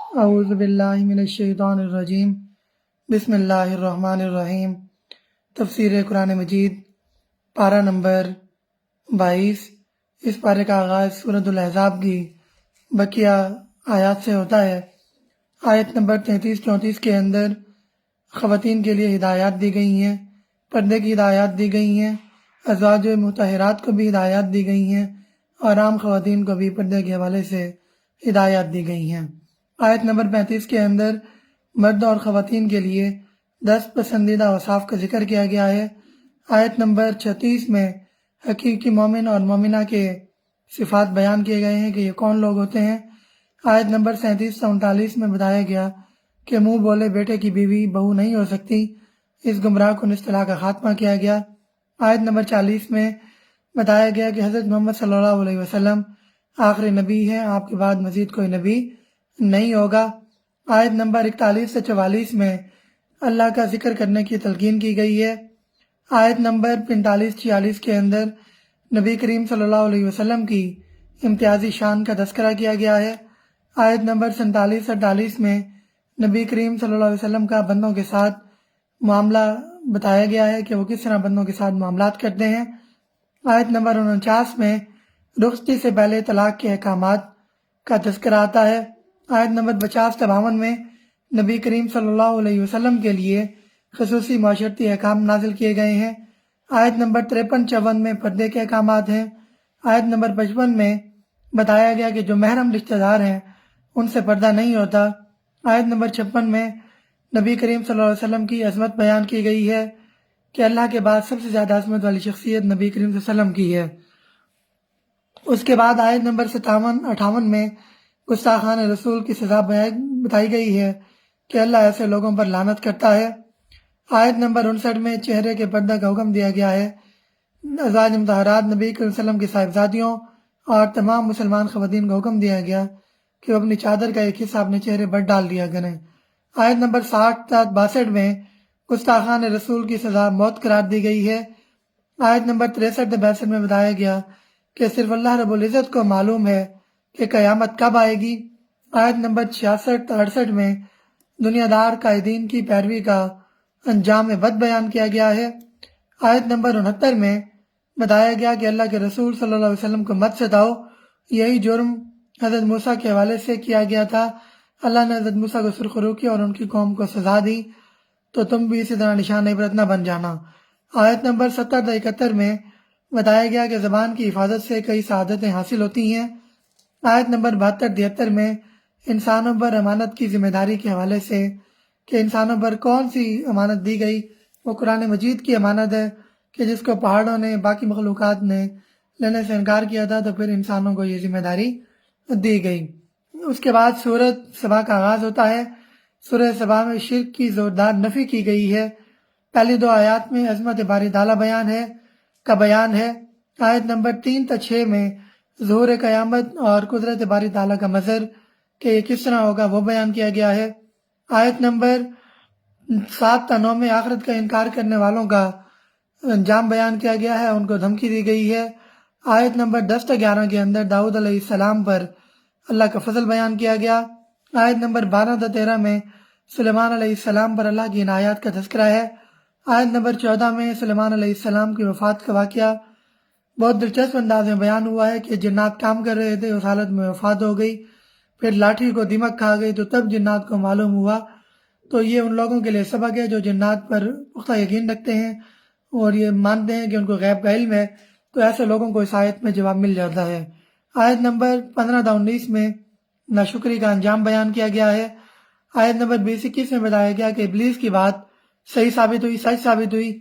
اعوذ باللہ من الشیطان الرجیم بسم اللہ الرحمن الرحیم۔ تفسیر قرآن مجید پارہ نمبر 22۔ اس پارے کا آغاز سورۃ الاحزاب کی بقیہ آیات سے ہوتا ہے۔ آیت نمبر 33-34 کے اندر خواتین کے لیے ہدایات دی گئی ہیں، پردے کی ہدایات دی گئی ہیں، ازواج مطہرات کو بھی ہدایات دی گئی ہیں اور عام خواتین کو بھی پردے کے حوالے سے ہدایات دی گئی ہیں۔ آیت نمبر 35 کے اندر مرد اور خواتین کے لیے 10 پسندیدہ اوصاف کا ذکر کیا گیا ہے۔ آیت نمبر 36 میں حقیقی مومن اور مومنہ کے صفات بیان کیے گئے ہیں کہ یہ کون لوگ ہوتے ہیں۔ آیت نمبر 37 سے 39 میں بتایا گیا کہ منہ بولے بیٹے کی بیوی بہو نہیں ہو سکتی، اس گمراہ کن اصطلاح کا خاتمہ کیا گیا۔ آیت نمبر 40 میں بتایا گیا کہ حضرت محمد صلی اللہ علیہ وسلم آخری نبی ہیں، آپ کے بعد مزید کوئی نبی نہیں ہوگا۔ آیت نمبر 41 سے 44 میں اللہ کا ذکر کرنے کی تلقین کی گئی ہے۔ آیت نمبر 45-46 کے اندر نبی کریم صلی اللہ علیہ وسلم کی امتیازی شان کا تذکرہ کیا گیا ہے۔ آیت نمبر 47-48 میں نبی کریم صلی اللہ علیہ وسلم کا بندوں کے ساتھ معاملہ بتایا گیا ہے کہ وہ کس طرح بندوں کے ساتھ معاملات کرتے ہیں۔ آیت نمبر 49 میں رخصتی سے پہلے طلاق کے احکامات کا تذکرہ آتا ہے۔ آیت نمبر 50-52 میں نبی کریم صلی اللہ علیہ وسلم کے لیے خصوصی معاشرتی احکام نازل کیے گئے ہیں۔ آیت نمبر 53-54 میں پردے کے احکامات ہیں۔ آیت نمبر 55 میں بتایا گیا کہ جو محرم رشتہ دار ہیں ان سے پردہ نہیں ہوتا۔ آیت نمبر 56 میں نبی کریم صلی اللہ علیہ وسلم کی عظمت بیان کی گئی ہے کہ اللہ کے بعد سب سے زیادہ عظمت والی شخصیت نبی کریم صلی اللہ علیہ وسلم کی ہے۔ اس کے بعد آیت نمبر 57-58 میں گستاخان رسول کی سزا بتائی گئی ہے کہ اللہ ایسے لوگوں پر لعنت کرتا ہے۔ آیت نمبر 59 میں چہرے کے پردہ کا حکم دیا گیا ہے۔ ازواج مطہرات نبی کریم صلی اللہ علیہ وسلم کی صاحبزادیوں اور تمام مسلمان خواتین کو حکم دیا گیا کہ وہ اپنی چادر کا ایک حصہ اپنے چہرے پر ڈال دیا کریں۔ آیت نمبر 60-62 میں گستاخان رسول کی سزا موت قرار دی گئی ہے۔ آیت نمبر 63-62 میں بتایا گیا کہ صرف اللہ رب العزت کو معلوم ہے کہ قیامت کب آئے گی۔ آیت نمبر 66-68 میں دنیا دار قائدین کی پیروی کا انجام بد بیان کیا گیا ہے۔ آیت نمبر 69 میں بتایا گیا کہ اللہ کے رسول صلی اللہ علیہ وسلم کو مت ستاؤ، یہی جرم حضرت موسیٰ کے حوالے سے کیا گیا تھا۔ اللہ نے حضرت موسیٰ کو سرخرو کیا اور ان کی قوم کو سزا دی، تو تم بھی اسی طرح نشان عبرت نہ بن جانا۔ آیت نمبر 70-71 میں بتایا گیا کہ زبان کی حفاظت سے کئی سعادتیں حاصل ہوتی ہیں۔ آیت نمبر 72-73 میں انسانوں پر امانت کی ذمہ داری کے حوالے سے کہ انسانوں پر کون سی امانت دی گئی، وہ قرآن مجید کی امانت ہے کہ جس کو پہاڑوں نے باقی مخلوقات نے لینے سے انکار کیا تھا تو پھر انسانوں کو یہ ذمہ داری دی گئی۔ اس کے بعد سورۃ سبا کا آغاز ہوتا ہے۔ سورہ سبا میں شرک کی زوردار نفی کی گئی ہے۔ پہلی 2 آیات میں عظمت باری تعالیٰ بیان ہے۔ آیت نمبر 3-6 میں ظہور قیامت اور قدرت باری تعالیٰ کا مظہر کہ یہ کس طرح ہوگا وہ بیان کیا گیا ہے۔ آیت نمبر 7-9 میں آخرت کا انکار کرنے والوں کا انجام بیان کیا گیا ہے، ان کو دھمکی دی گئی ہے۔ آیت نمبر 10-11 کے اندر داؤد علیہ السلام پر اللہ کا فضل بیان کیا گیا۔ آیت نمبر 12-13 میں سلیمان علیہ السلام پر اللہ کی عنایات کا تذکرہ ہے۔ آیت نمبر 14 میں سلیمان علیہ السلام کی وفات کا واقعہ بہت دلچسپ انداز میں بیان ہوا ہے کہ جنات کام کر رہے تھے، اس حالت میں وفات ہو گئی، پھر لاٹھی کو دیمک کھا گئی تو تب جنات کو معلوم ہوا۔ تو یہ ان لوگوں کے لیے سبق ہے جو جنات پر پختہ یقین رکھتے ہیں اور یہ مانتے ہیں کہ ان کو غیب کا علم ہے، تو ایسے لوگوں کو اس آیت میں جواب مل جاتا ہے۔ آیت نمبر 15-19 میں ناشکری کا انجام بیان کیا گیا ہے۔ آیت نمبر 20-21 میں بتایا گیا کہ ابلیس کی بات صحیح ثابت ہوئی، سچ ثابت ہوئی۔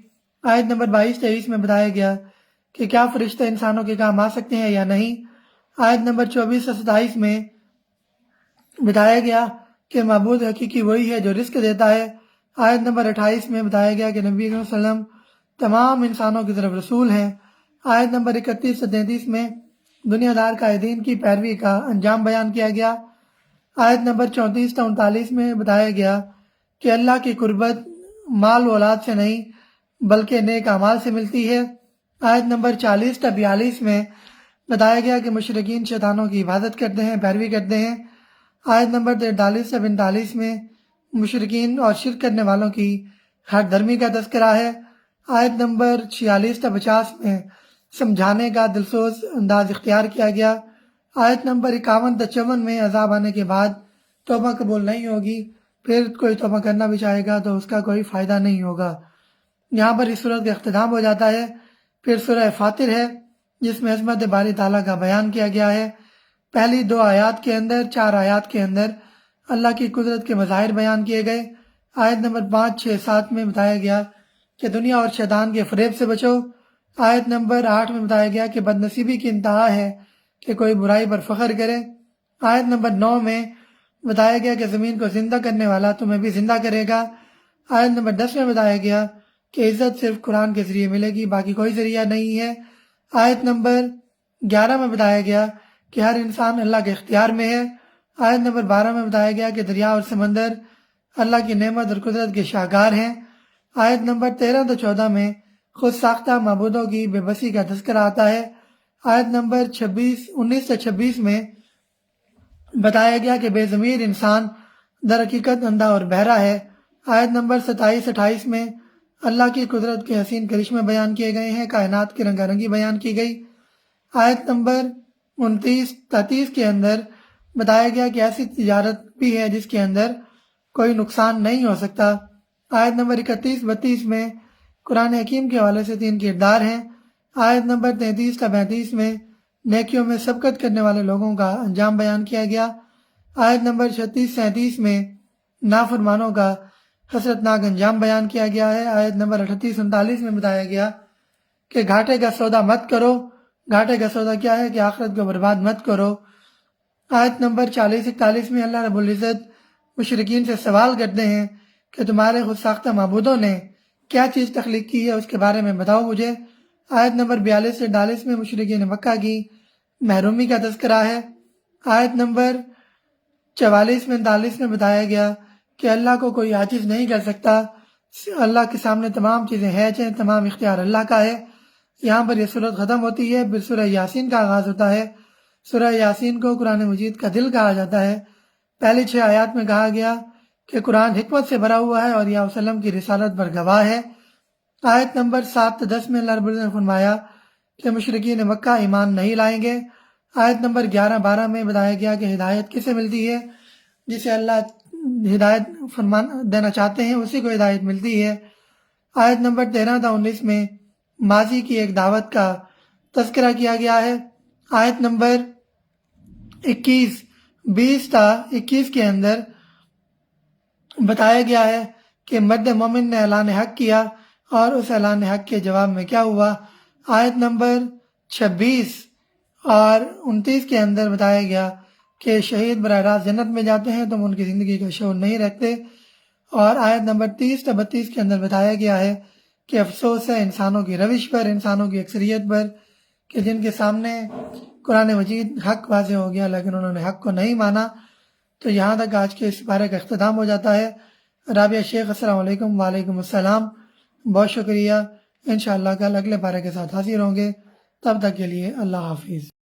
آیت نمبر 22-23 میں بتایا گیا کہ کیا فرشتے انسانوں کے کام آ سکتے ہیں یا نہیں۔ آیت نمبر 24-27 میں بتایا گیا کہ معبود حقیقی وہی ہے جو رزق دیتا ہے۔ آیت نمبر 28 میں بتایا گیا کہ نبی صلی اللہ علیہ وسلم تمام انسانوں کی طرف رسول ہیں۔ آیت نمبر 31-33 میں دنیا دار قائدین کی پیروی کا انجام بیان کیا گیا۔ آیت نمبر 34-39 میں بتایا گیا کہ اللہ کی قربت مال و اولاد سے نہیں بلکہ نیک اعمال سے ملتی ہے۔ آیت نمبر 40-42 میں بتایا گیا کہ مشرکین شیطانوں کی عبادت کرتے ہیں، پیروی کرتے ہیں۔ آیت نمبر 43 سے 45 میں مشرکین اور شرک کرنے والوں کی ہر دھرمی کا تذکرہ ہے۔ آیت نمبر 46 تا 50 میں سمجھانے کا دلسوز انداز اختیار کیا گیا۔ آیت نمبر 51 تا 54 میں عذاب آنے کے بعد توبہ قبول نہیں ہوگی، پھر کوئی توبہ کرنا بھی چاہے گا تو اس کا کوئی فائدہ نہیں ہوگا۔ یہاں پر اس صورت کا اختتام ہو جاتا ہے۔ پھر سورہ فاطر ہے جس میں عظمت باری تعالیٰ کا بیان کیا گیا ہے۔ پہلی 2 آیات کے اندر 4 آیات کے اندر اللہ کی قدرت کے مظاہر بیان کیے گئے۔ آیت نمبر 5، 6، 7 میں بتایا گیا کہ دنیا اور شیطان کے فریب سے بچو۔ آیت نمبر 8 میں بتایا گیا کہ بد نصیبی کی انتہا ہے کہ کوئی برائی پر فخر کرے۔ آیت نمبر 9 میں بتایا گیا کہ زمین کو زندہ کرنے والا تمہیں بھی زندہ کرے گا۔ آیت نمبر 10 میں بتایا گیا کہ عزت صرف قرآن کے ذریعے ملے گی، باقی کوئی ذریعہ نہیں ہے۔ آیت نمبر 11 میں بتایا گیا کہ ہر انسان اللہ کے اختیار میں ہے۔ آیت نمبر 12 میں بتایا گیا کہ دریا اور سمندر اللہ کی نعمت اور قدرت کے شاہکار ہیں۔ آیت نمبر 13 تا 14 میں خود ساختہ معبودوں کی بے بسی کا تذکرہ آتا ہے۔ آیت نمبر 19 تا 26 میں بتایا گیا کہ بے ضمیر انسان در حقیقت اندھا اور بہرا ہے۔ آیت نمبر 27-28 میں اللہ کی قدرت کے حسین کرشمے بیان کیے گئے ہیں، کائنات کی رنگا رنگی بیان کی گئی۔ آیت نمبر 29-30 کے اندر بتایا گیا کہ ایسی تجارت بھی ہے جس کے اندر کوئی نقصان نہیں ہو سکتا۔ آیت نمبر 31-32 میں قرآن حکیم کے حوالے سے 3 کردار ہیں۔ آیت نمبر 33-35 میں نیکیوں میں سبقت کرنے والے لوگوں کا انجام بیان کیا گیا۔ آیت نمبر 36-37 میں نافرمانوں کا حسرتناک انجام بیان کیا گیا ہے۔ آیت نمبر 38-39 میں بتایا گیا کہ گھاٹے کا سودا مت کرو۔ گھاٹے کا سودا کیا ہے کہ آخرت کو برباد مت کرو۔ آیت نمبر 40-41 میں اللہ رب العزت مشرکین سے سوال کرتے ہیں کہ تمہارے خود ساختہ معبودوں نے کیا چیز تخلیق کی ہے، اس کے بارے میں بتاؤ مجھے۔ آیت نمبر 42-43 میں مشرکین مکہ کی محرومی کا تذکرہ ہے۔ آیت نمبر 44-45 میں بتایا گیا کہ اللہ کو کوئی عاجز نہیں کر سکتا، اللہ کے سامنے تمام چیزیں ہیج ہیں، تمام اختیار اللہ کا ہے۔ یہاں پر یہ صورت ختم ہوتی ہے، پھر سورہ یاسین کا آغاز ہوتا ہے۔ سورہ یاسین کو قرآن مجید کا دل کہا جاتا ہے۔ پہلی 6 آیات میں کہا گیا کہ قرآن حکمت سے بھرا ہوا ہے اور یا وسلم کی رسالت پر گواہ ہے۔ آیت نمبر 7-10 میں اللہ رب العزت نے فرمایا کہ مشرکین مکہ ایمان نہیں لائیں گے۔ آیت نمبر 11-12 میں بتایا گیا کہ ہدایت کسے ملتی ہے، جسے اللہ ہدایت دینا چاہتے ہیں اسی کو ہدایت ملتی ہے۔ آیت نمبر 13-19 میں ماضی کی ایک دعوت کا تذکرہ کیا گیا ہے۔ آیت نمبر 20 کے اندر بتایا گیا ہے کہ مرد مومن نے اعلان حق کیا اور اس اعلان حق کے جواب میں کیا ہوا۔ آیت نمبر 26 اور 29 کے اندر بتایا گیا کہ شہید براہ راست جنت میں جاتے ہیں، تم ان کی زندگی کا شعور نہیں رکھتے۔ اور آیت نمبر 30-32 کے اندر بتایا گیا ہے کہ افسوس ہے انسانوں کی روش پر، انسانوں کی اکثریت پر، کہ جن کے سامنے قرآن مجید حق واضح ہو گیا لیکن انہوں نے حق کو نہیں مانا۔ تو یہاں تک آج کے اس پارے کا اختتام ہو جاتا ہے۔ رابعہ شیخ السلام علیکم۔ وعلیکم السلام، بہت شکریہ۔ انشاءاللہ کل اگلے پارے کے ساتھ حاضر ہوں گے، تب تک کے لیے اللہ حافظ۔